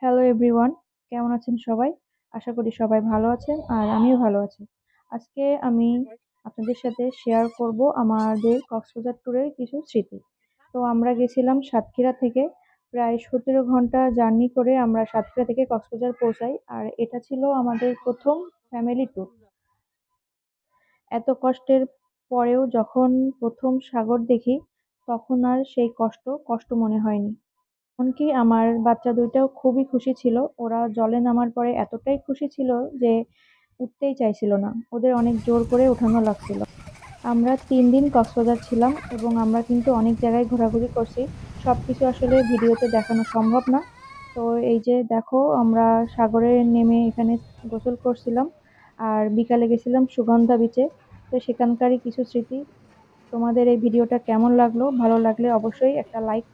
Hello everyone, কেমন আছেন সবাই? আশা করি সবাই ভালো আছেন আর আমিও ভালো আছি। আজকে আমি আপনাদের সাথে শেয়ার করব আমাদের কক্সবাজার ট্যুরের কিছু স্মৃতি। তো আমরা গেছিলাম সাতক্ষীরা থেকে প্রায় 17 ঘন্টা জার্নি করে আমরা সাতক্ষীরা থেকে কক্সবাজার পৌঁছাই। আর এটা ছিল আমাদের প্রথম ফ্যামিলি ট্যুর। এত কষ্টের পরেও যখন প্রথম সাগর দেখি তখন আর সেই কষ্ট মনে হয়নি। এমনকি আমার বাচ্চা দুইটাও খুবই খুশি ছিল। ওরা জলে নামার পরে এতটাই খুশি ছিল যে উঠতেই চাইছিল না। ওদের অনেক জোর করে উঠানো লাগছিল। আমরা 3 দিন কক্সবাজার ছিলাম এবং আমরা কিন্তু অনেক জায়গায় ঘোরাঘুরি করছি। সবকিছু আসলে ভিডিওতে দেখানো সম্ভব না। তো এই যে দেখো, আমরা সাগরে নেমে এখানে গোসল করছিলাম আর বিকালে গেছিলাম সুগন্ধা বিচে। তো সেখানকারই কিছু স্মৃতি। তোমাদের এই ভিডিওটা কেমন লাগলো? ভালো লাগলে অবশ্যই একটা লাইক